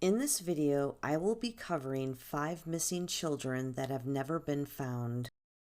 In this video, I will be covering 5 missing children that have never been found.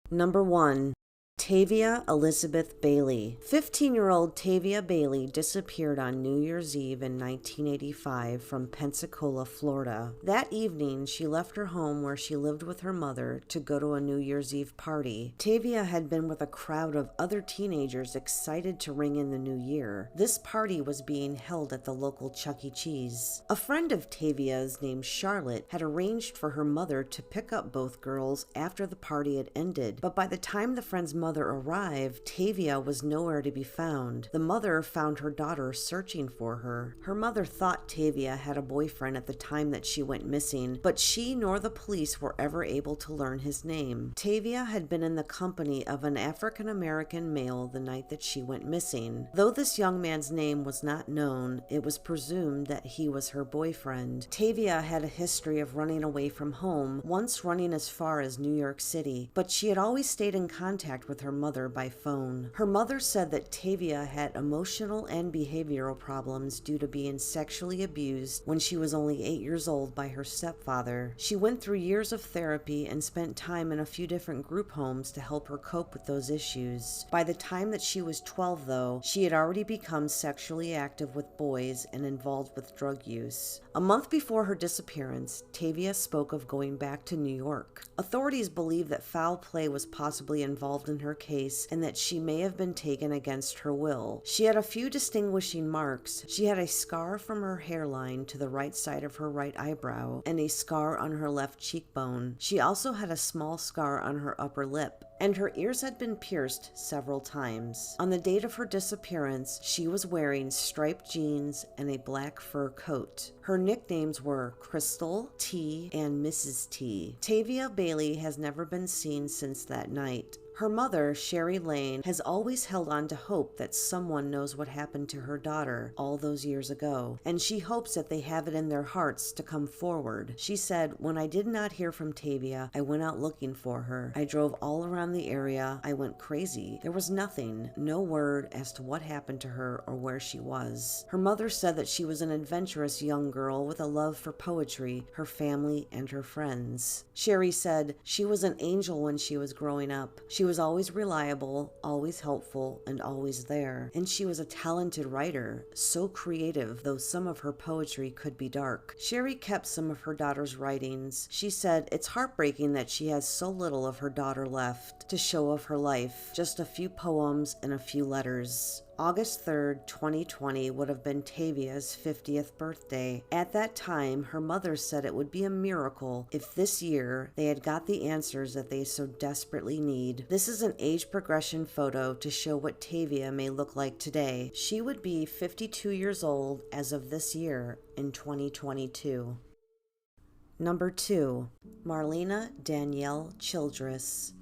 Number 1. Tavia Elizabeth Bailey. 15-year-old Tavia Bailey disappeared on New Year's Eve in 1985 from Pensacola, Florida. That evening, she left her home where she lived with her mother to go to a New Year's Eve party. Tavia had been with a crowd of other teenagers excited to ring in the new year. This party was being held at the local Chuck E. Cheese. A friend of Tavia's named Charlotte had arranged for her mother to pick up both girls after the party had ended, but by the time the friend's mother arrived, Tavia was nowhere to be found. The mother found her daughter searching for her. Her mother thought Tavia had a boyfriend at the time that she went missing, but she nor the police were ever able to learn his name. Tavia had been in the company of an African-American male the night that she went missing. Though this young man's name was not known, it was presumed that he was her boyfriend. Tavia had a history of running away from home, once running as far as New York City, but she had always stayed in contact with her mother by phone. Her mother said that Tavia had emotional and behavioral problems due to being sexually abused when she was only 8 years old by her stepfather. She went through years of therapy and spent time in a few different group homes to help her cope with those issues. By the time that she was 12, though, she had already become sexually active with boys and involved with drug use. A month before her disappearance, Tavia spoke of going back to New York. Authorities believe that foul play was possibly involved in her case and that she may have been taken against her will. She had a few distinguishing marks. She had a scar from her hairline to the right side of her right eyebrow and a scar on her left cheekbone. She also had a small scar on her upper lip, and her ears had been pierced several times. On the date of her disappearance, she was wearing striped jeans and a black fur coat. Her nicknames were Crystal, T, and Mrs. T. Tavia Bailey has never been seen since that night. Her mother, Sherry Lane, has always held on to hope that someone knows what happened to her daughter all those years ago, and she hopes that they have it in their hearts to come forward. She said, "When I did not hear from Tavia, I went out looking for her. I drove all around the area. I went crazy. There was nothing, no word as to what happened to her or where she was." Her mother said that she was an adventurous young girl with a love for poetry, her family, and her friends. Sherry said, "She was an angel when she was growing up. She was always reliable, always helpful, and always there. And she was a talented writer, so creative, though some of her poetry could be dark." Sherry kept some of her daughter's writings. She said, "It's heartbreaking that she has so little of her daughter left to show of her life, just a few poems and a few letters." August 3rd, 2020 would have been Tavia's 50th birthday. At that time, her mother said it would be a miracle if this year they had got the answers that they so desperately need. This is an age progression photo to show what Tavia may look like today. She would be 52 years old as of this year in 2022. Number 2. Marlena Danyele Childress.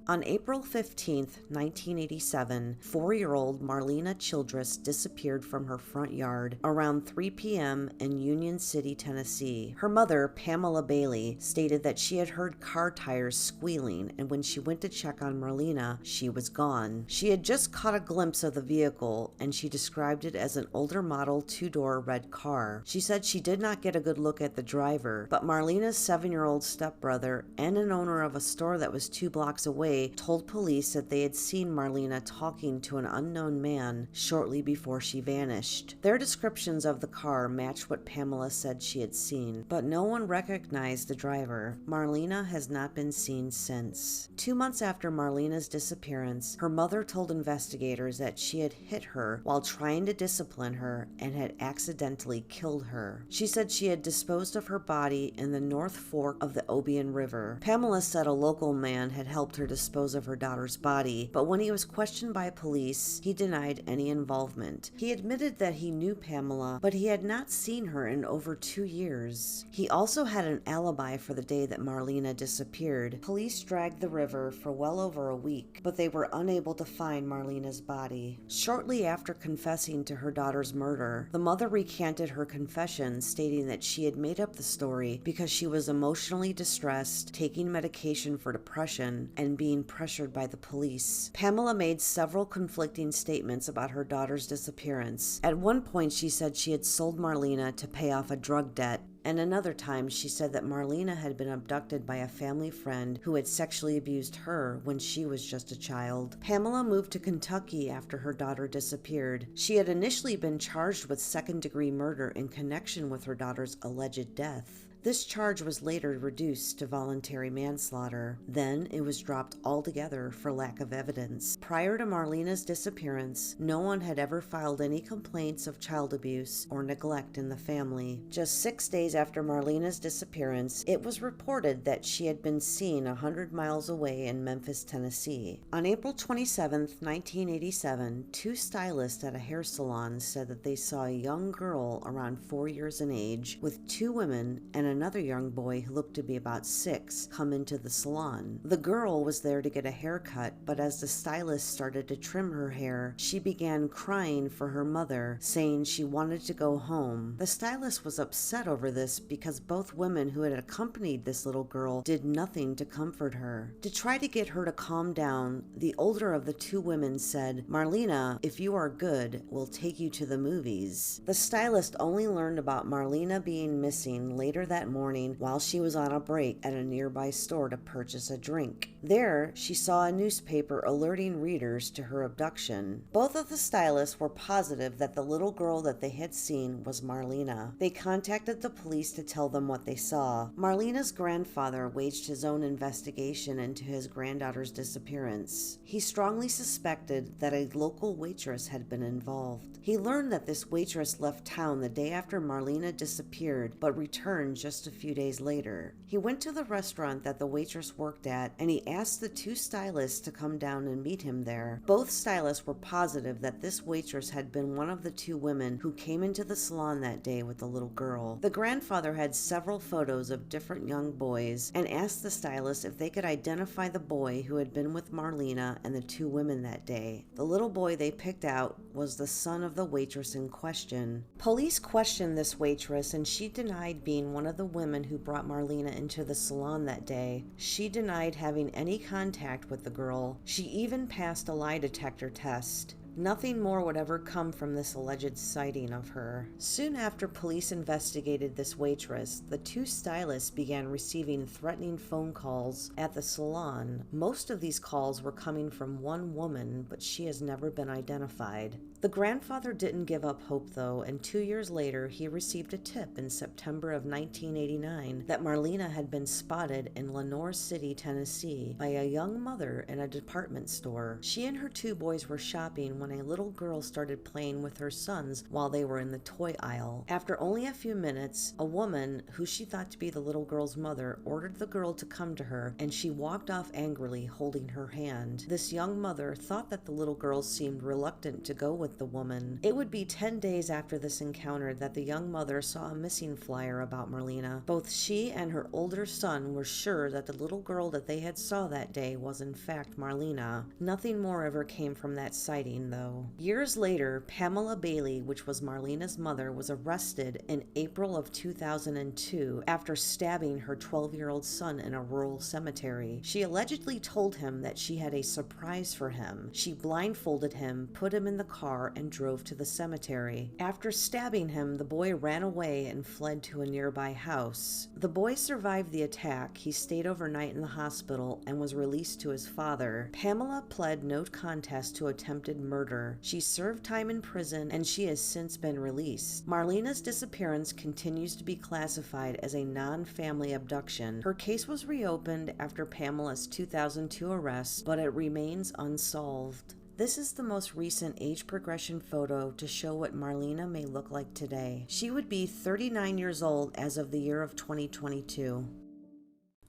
On April 15, 1987, 4-year-old Marlena Childress disappeared from her front yard around 3 p.m. in Union City, Tennessee. Her mother, Pamela Bailey, stated that she had heard car tires squealing, and when she went to check on Marlena, she was gone. She had just caught a glimpse of the vehicle, and she described it as an older model 2-door red car. She said she did not get a good look at the driver, but Marlena's 7-year-old stepbrother and an owner of a store that was 2 blocks away told police that they had seen Marlena talking to an unknown man shortly before she vanished. Their descriptions of the car matched what Pamela said she had seen, but no one recognized the driver. Marlena has not been seen since. 2 months after Marlena's disappearance, her mother told investigators that she had hit her while trying to discipline her and had accidentally killed her. She said she had disposed of her body in the North Fork of the Obion River. Pamela said a local man had helped her dispose of her daughter's body, but when he was questioned by police, he denied any involvement. He admitted that he knew Pamela, but he had not seen her in over 2 years. He also had an alibi for the day that Marlena disappeared. Police dragged the river for well over a week, but they were unable to find Marlena's body. Shortly after confessing to her daughter's murder, the mother recanted her confession, stating that she had made up the story because she was emotionally distressed, taking medication for depression, and being pressured by the police. Pamela made several conflicting statements about her daughter's disappearance. At one point, she said she had sold Marlena to pay off a drug debt. and another time she said that Marlena had been abducted by a family friend who had sexually abused her when she was just a child. Pamela moved to Kentucky after her daughter disappeared. She had initially been charged with second-degree murder in connection with her daughter's alleged death. This charge was later reduced to voluntary manslaughter. Then it was dropped altogether for lack of evidence. Prior to Marlena's disappearance, no one had ever filed any complaints of child abuse or neglect in the family. Just 6 days after Marlena's disappearance, it was reported that she had been seen 100 miles away in Memphis, Tennessee. On April 27, 1987, two stylists at a hair salon said that they saw a young girl around 4 years in age with two women and another young boy who looked to be about 6 come into the salon. The girl was there to get a haircut, but as the stylist started to trim her hair, she began crying for her mother, saying she wanted to go home. The stylist was upset over this because both women who had accompanied this little girl did nothing to comfort her. To try to get her to calm down, the older of the two women said, "Marlena, if you are good, we'll take you to the movies." The stylist only learned about Marlena being missing later that morning while she was on a break at a nearby store to purchase a drink. There, she saw a newspaper alerting readers to her abduction. Both of the stylists were positive that the little girl that they had seen was Marlena. They contacted the police to tell them what they saw. Marlena's grandfather waged his own investigation into his granddaughter's disappearance. He strongly suspected that a local waitress had been involved. He learned that this waitress left town the day after Marlena disappeared, but returned just a few days later. He went to the restaurant that the waitress worked at, and he asked the two stylists to come down and meet him there. Both stylists were positive that this waitress had been one of the two women who came into the salon that day with the little girl. The grandfather had several photos of different young boys and asked the stylist if they could identify the boy who had been with Marlena and the two women that day. The little boy they picked out was the son of the waitress in question. Police questioned this waitress, and she denied being one of the women who brought Marlena into the salon that day. She denied having any contact with the girl. She even passed a lie detector test. Nothing more would ever come from this alleged sighting of her. Soon after police investigated this waitress, the two stylists began receiving threatening phone calls at the salon. Most of these calls were coming from one woman, but she has never been identified. The grandfather didn't give up hope though, and 2 years later he received a tip in September of 1989 that Marlena had been spotted in Lenoir City, Tennessee by a young mother in a department store. She and her two boys were shopping when a little girl started playing with her sons while they were in the toy aisle. After only a few minutes, a woman, who she thought to be the little girl's mother, ordered the girl to come to her, and she walked off angrily, holding her hand. This young mother thought that the little girl seemed reluctant to go with the woman. It would be 10 days after this encounter that the young mother saw a missing flyer about Marlena. Both she and her older son were sure that the little girl that they had saw that day was in fact Marlena. Nothing more ever came from that sighting though. Years later, Pamela Bailey, which was Marlena's mother, was arrested in April of 2002 after stabbing her 12-year-old son in a rural cemetery. She allegedly told him that she had a surprise for him. She blindfolded him, put him in the car, and drove to the cemetery. After stabbing him, the boy ran away and fled to a nearby house. The boy survived the attack. He stayed overnight in the hospital and was released to his father. Pamela pled no contest to attempted murder. She served time in prison, and she has since been released. Marlena's disappearance continues to be classified as a non-family abduction. Her case was reopened after Pamela's 2002 arrest, but it remains unsolved. This is the most recent age progression photo to show what Marlena may look like today. She would be 39 years old as of the year of 2022.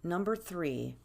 Number 3.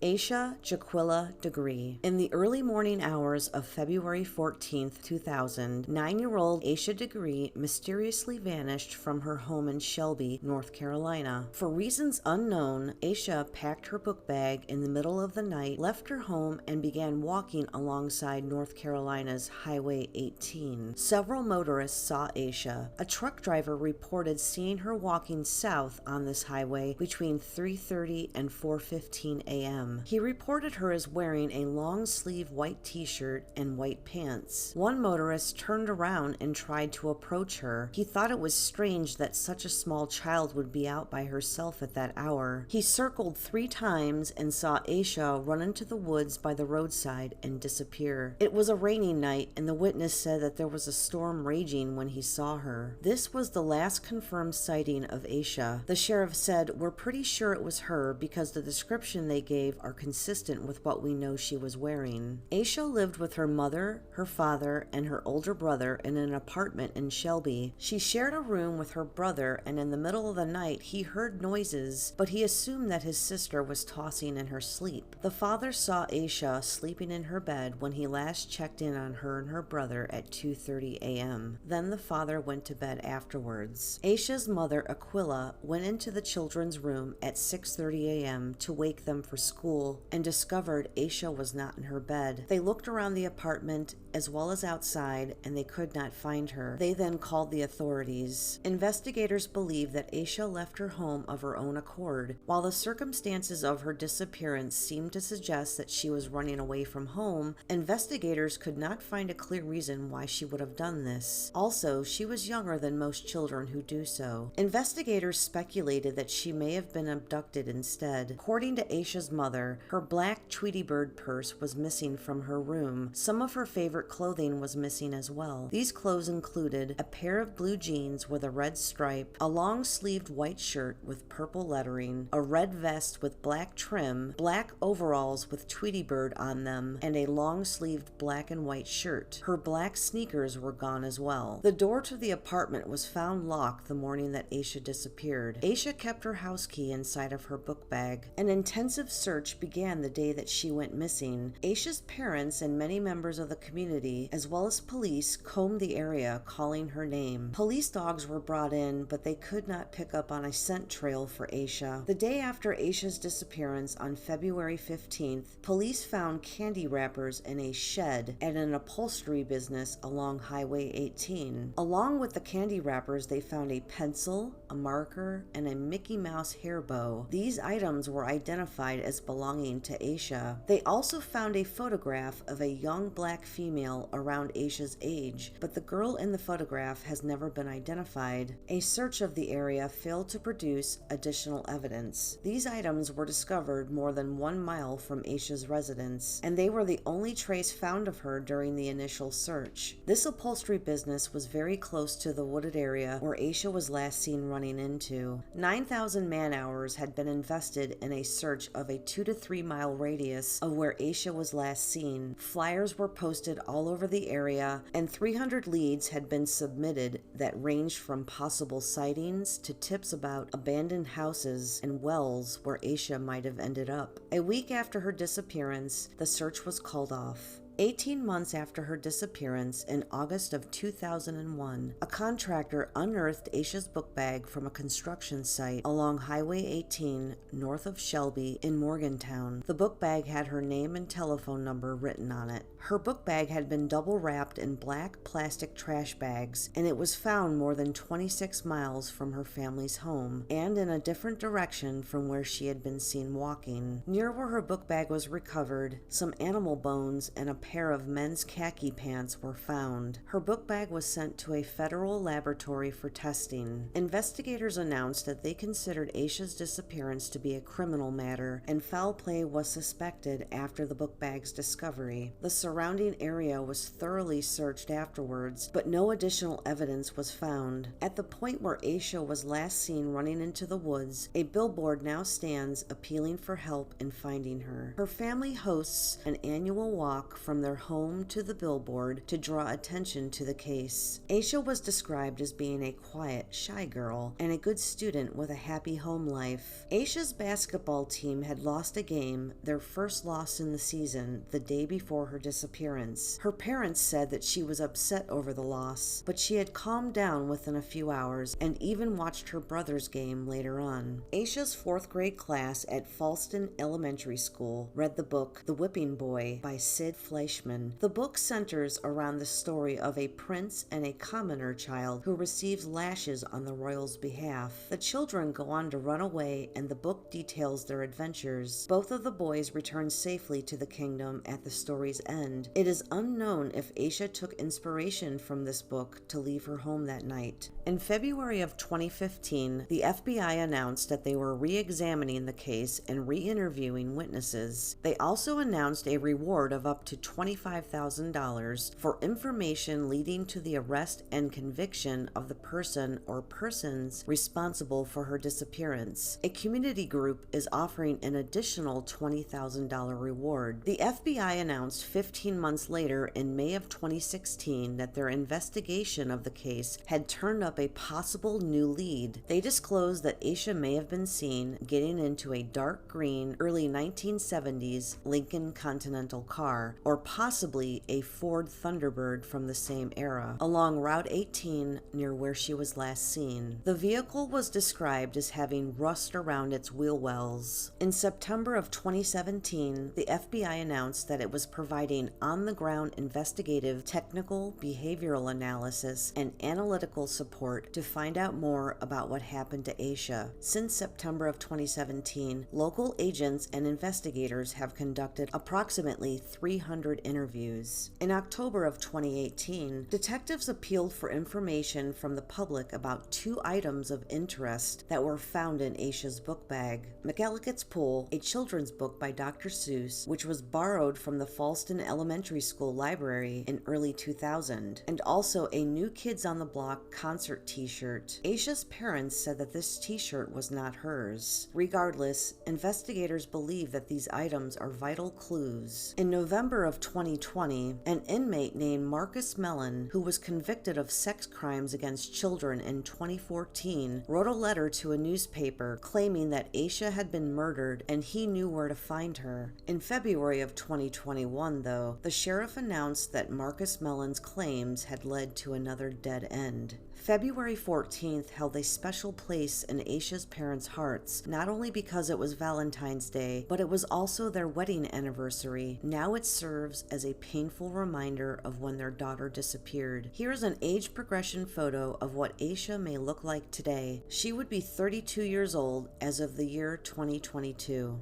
Asha Jaquilla Degree. In the early morning hours of February 14, 2000, 9-year-old Asha Degree mysteriously vanished from her home in Shelby, North Carolina. For reasons unknown, Asha packed her book bag in the middle of the night, left her home, and began walking alongside North Carolina's Highway 18. Several motorists saw Asha. A truck driver reported seeing her walking south on this highway between 3:30 and 4:15 a.m. a.m. He reported her as wearing a long-sleeve white t-shirt and white pants. One motorist turned around and tried to approach her. He thought it was strange that such a small child would be out by herself at that hour. He circled 3 times and saw Asha run into the woods by the roadside and disappear. It was a rainy night, and the witness said that there was a storm raging when he saw her. This was the last confirmed sighting of Asha. The sheriff said, "We're pretty sure it was her because the description they gave are consistent with what we know she was wearing." Asha lived with her mother, her father, and her older brother in an apartment in Shelby. She shared a room with her brother, and in the middle of the night he heard noises, but he assumed that his sister was tossing in her sleep. The father saw Asha sleeping in her bed when he last checked in on her and her brother at 2:30 a.m. Then the father went to bed afterwards. Asha's mother, Jaquilla, went into the children's room at 6:30 a.m. to wake them for school and discovered Asha was not in her bed. They looked around the apartment as well as outside, and they could not find her. They then called the authorities. Investigators believe that Asha left her home of her own accord. While the circumstances of her disappearance seemed to suggest that she was running away from home, investigators could not find a clear reason why she would have done this. Also, she was younger than most children who do so. Investigators speculated that she may have been abducted instead. According to Asha's mother, her black Tweety Bird purse was missing from her room. Some of her favorite clothing was missing as well. These clothes included a pair of blue jeans with a red stripe, a long-sleeved white shirt with purple lettering, a red vest with black trim, black overalls with Tweety Bird on them, and a long-sleeved black and white shirt. Her black sneakers were gone as well. The door to the apartment was found locked the morning that Asha disappeared. Asha kept her house key inside of her book bag. An intensive search began the day that she went missing. Asha's parents and many members of the community, as well as police, combed the area, calling her name. Police dogs were brought in, but they could not pick up on a scent trail for Asha. The day after Asha's disappearance, on February 15th, police found candy wrappers in a shed at an upholstery business along Highway 18. Along with the candy wrappers, they found a pencil, a marker, and a Mickey Mouse hair bow. These items were identified as belonging to Asha. They also found a photograph of a young black female around Asha's age, but the girl in the photograph has never been identified. A search of the area failed to produce additional evidence. These items were discovered more than 1 mile from Asha's residence, and they were the only trace found of her during the initial search. This upholstery business was very close to the wooded area where Asha was last seen running into. 9,000 man-hours had been invested in a search of a 2 to 3 mile radius of where Asha was last seen. Flyers were posted all over the area, and 300 leads had been submitted that ranged from possible sightings to tips about abandoned houses and wells where Asha might have ended up. A week after her disappearance, the search was called off. 18 months after her disappearance, in August of 2001, a contractor unearthed Asha's book bag from a construction site along Highway 18 north of Shelby in Morgantown. The book bag had her name and telephone number written on it. Her book bag had been double wrapped in black plastic trash bags, and it was found more than 26 miles from her family's home and in a different direction from where she had been seen walking. Near where her book bag was recovered, some animal bones and a pair of men's khaki pants were found. Her book bag was sent to a federal laboratory for testing. Investigators announced that they considered Asha's disappearance to be a criminal matter, and foul play was suspected after the book bag's discovery. The surrounding area was thoroughly searched afterwards, but no additional evidence was found. At the point where Asha was last seen running into the woods, a billboard now stands appealing for help in finding her. Her family hosts an annual walk from their home to the billboard to draw attention to the case. Asha was described as being a quiet, shy girl and a good student with a happy home life. Asha's basketball team had lost a game, their first loss in the season, the day before her disappearance. Her parents said that she was upset over the loss, but she had calmed down within a few hours and even watched her brother's game later on. Asha's 4th grade class at Falston Elementary School read the book The Whipping Boy by Sid Fleischer Fleischman. The book centers around the story of a prince and a commoner child who receives lashes on the royal's behalf. The children go on to run away, and the book details their adventures. Both of the boys return safely to the kingdom at the story's end. It is unknown if Asha took inspiration from this book to leave her home that night. In February of 2015, the FBI announced that they were re-examining the case and re-interviewing witnesses. They also announced a reward of up to $25,000 for information leading to the arrest and conviction of the person or persons responsible for her disappearance. A community group is offering an additional $20,000 reward. The FBI announced 15 months later, in May of 2016, that their investigation of the case had turned up a possible new lead. They disclosed that Asha may have been seen getting into a dark green, early 1970s Lincoln Continental car, or possibly a Ford Thunderbird from the same era, along Route 18 near where she was last seen. The vehicle was described as having rust around its wheel wells. In September of 2017, the FBI announced that it was providing on-the-ground investigative, technical, behavioral analysis, and analytical support to find out more about what happened to Asha. Since September of 2017, local agents and investigators have conducted approximately 300 interviews. In October of 2018, detectives appealed for information from the public about 2 items of interest that were found in Asha's book bag: McElligot's Pool, a children's book by Dr. Seuss, which was borrowed from the Falston Elementary School library in early 2000, and also a New Kids on the Block concert t-shirt. Asha's parents said that this t-shirt was not hers. Regardless, investigators believe that these items are vital clues. In November of 2020, an inmate named Marcus Mellon, who was convicted of sex crimes against children in 2014, wrote a letter to a newspaper claiming that Asha had been murdered and he knew where to find her. In February of 2021, though, the sheriff announced that Marcus Mellon's claims had led to another dead end. February 14th held a special place in Asha's parents' hearts, not only because it was Valentine's Day, but it was also their wedding anniversary. Now it serves as a painful reminder of when their daughter disappeared. Here's an age progression photo of what Asha may look like today. She would be 32 years old as of the year 2022.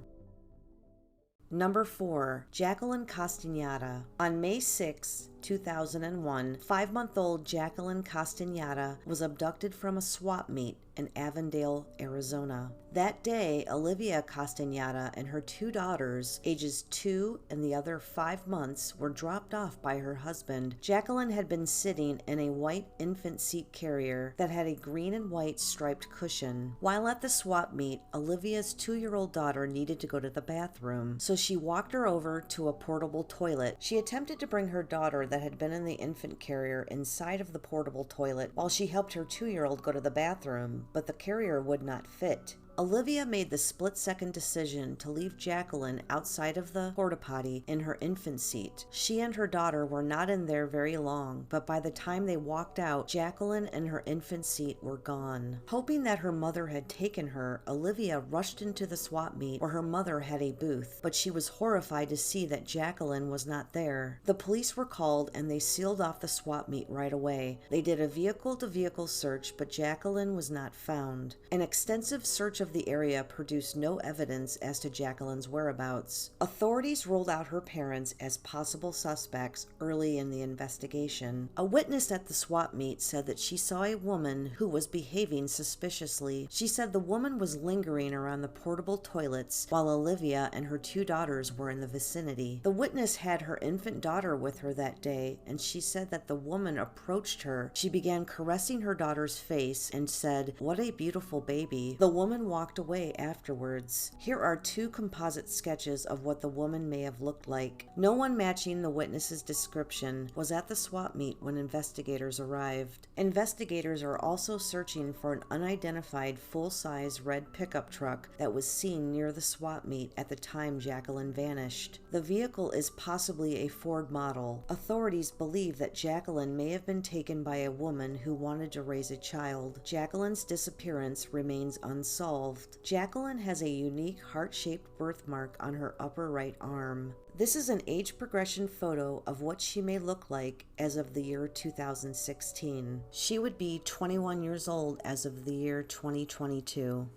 Number 4. Jacqueline Castaneda. On May 6, 2001, 5-month-old Jacqueline Castaneda was abducted from a swap meet in Avondale, Arizona. That day, Olivia Castaneda and her 2 daughters, ages 2 and the other 5 months, were dropped off by her husband. Jacqueline had been sitting in a white infant seat carrier that had a green and white striped cushion. While at the swap meet, Olivia's 2-year-old daughter needed to go to the bathroom, so she walked her over to a portable toilet. She attempted to bring her daughter that had been in the infant carrier inside of the portable toilet while she helped her 2-year-old go to the bathroom, but the carrier would not fit. Olivia made the split-second decision to leave Jacqueline outside of the porta-potty in her infant seat. She and her daughter were not in there very long, but by the time they walked out, Jacqueline and her infant seat were gone. Hoping that her mother had taken her, Olivia rushed into the swap meet where her mother had a booth, but she was horrified to see that Jacqueline was not there. The police were called and they sealed off the swap meet right away. They did a vehicle-to-vehicle search, but Jacqueline was not found. An extensive search of the area produced no evidence as to Jacqueline's whereabouts. Authorities ruled out her parents as possible suspects early in the investigation. A witness at the swap meet said that she saw a woman who was behaving suspiciously. She said the woman was lingering around the portable toilets while Olivia and her 2 daughters were in the vicinity. The witness had her infant daughter with her that day, and she said that the woman approached her. She began caressing her daughter's face and said, "What a beautiful baby." The woman walked away afterwards. Here are 2 composite sketches of what the woman may have looked like. No one matching the witness's description was at the swap meet when investigators arrived. Investigators are also searching for an unidentified full-size red pickup truck that was seen near the swap meet at the time Jacqueline vanished. The vehicle is possibly a Ford model. Authorities believe that Jacqueline may have been taken by a woman who wanted to raise a child. Jacqueline's disappearance remains unsolved. solved. Jacqueline has a unique heart-shaped birthmark on her upper right arm. This is an age progression photo of what she may look like as of the year 2016. She would be 21 years old as of the year 2022.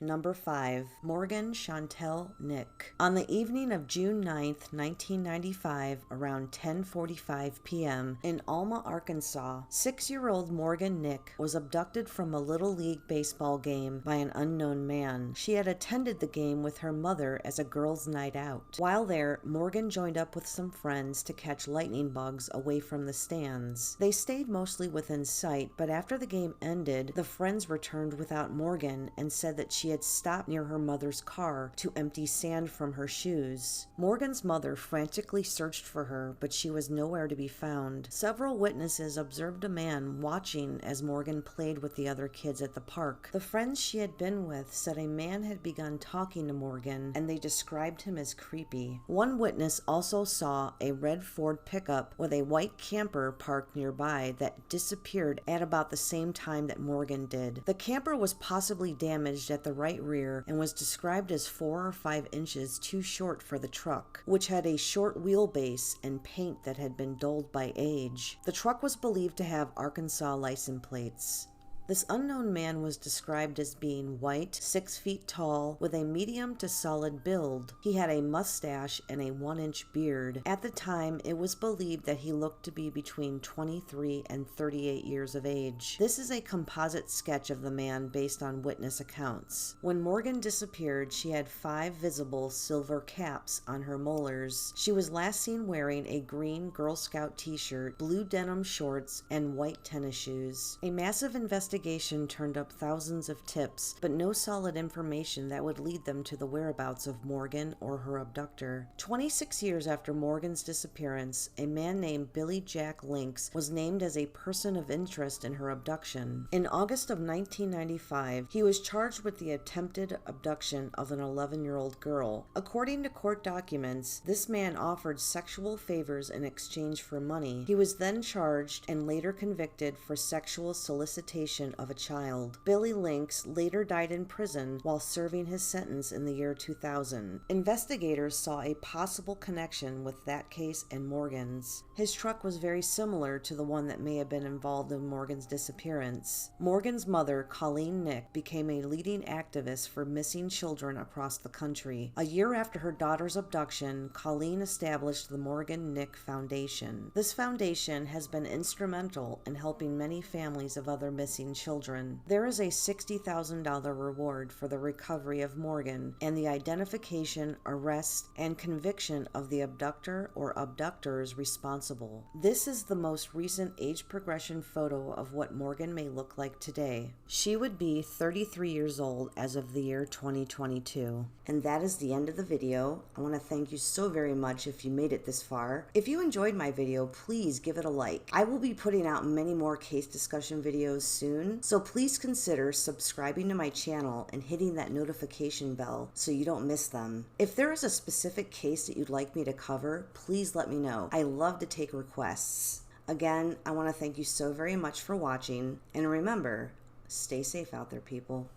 Number 5. Morgan Chauntel Nick. On the evening of June 9th, 1995, around 10:45 p.m. in Alma, Arkansas, 6-year-old Morgan Nick was abducted from a Little League baseball game by an unknown man. She had attended the game with her mother as a girls' night out. While there, Morgan joined up with some friends to catch lightning bugs away from the stands. They stayed mostly within sight, but after the game ended, the friends returned without Morgan and said that she had stopped near her mother's car to empty sand from her shoes. Morgan's mother frantically searched for her, but she was nowhere to be found. Several witnesses observed a man watching as Morgan played with the other kids at the park. The friends she had been with said a man had begun talking to Morgan, and they described him as creepy. One witness also saw a red Ford pickup with a white camper parked nearby that disappeared at about the same time that Morgan did. The camper was possibly damaged at the right rear and was described as 4 or 5 inches too short for the truck, which had a short wheelbase and paint that had been dulled by age. The truck was believed to have Arkansas license plates. This unknown man was described as being white, 6 feet tall, with a medium to solid build. He had a mustache and a 1-inch beard. At the time, it was believed that he looked to be between 23 and 38 years of age. This is a composite sketch of the man based on witness accounts. When Morgan disappeared, she had 5 visible silver caps on her molars. She was last seen wearing a green Girl Scout t-shirt, blue denim shorts, and white tennis shoes. A massive investigation turned up thousands of tips, but no solid information that would lead them to the whereabouts of Morgan or her abductor. 26 years after Morgan's disappearance, a man named Billy Jack Links was named as a person of interest in her abduction. In August of 1995, he was charged with the attempted abduction of an 11-year-old girl. According to court documents, this man offered sexual favors in exchange for money. He was then charged and later convicted for sexual solicitation of a child. Billy Links later died in prison while serving his sentence in the year 2000. Investigators saw a possible connection with that case and Morgan's. His truck was very similar to the one that may have been involved in Morgan's disappearance. Morgan's mother, Colleen Nick, became a leading activist for missing children across the country. A year after her daughter's abduction, Colleen established the Morgan Nick Foundation. This foundation has been instrumental in helping many families of other missing children. There is a $60,000 reward for the recovery of Morgan and the identification, arrest, and conviction of the abductor or abductors responsible. This is the most recent age progression photo of what Morgan may look like today. She would be 33 years old as of the year 2022. And that is the end of the video. I want to thank you so very much if you made it this far. If you enjoyed my video, please give it a like. I will be putting out many more case discussion videos soon, so please consider subscribing to my channel and hitting that notification bell so you don't miss them. If there is a specific case that you'd like me to cover, please let me know. I love to take requests. Again, I want to thank you so very much for watching, and remember, stay safe out there, people.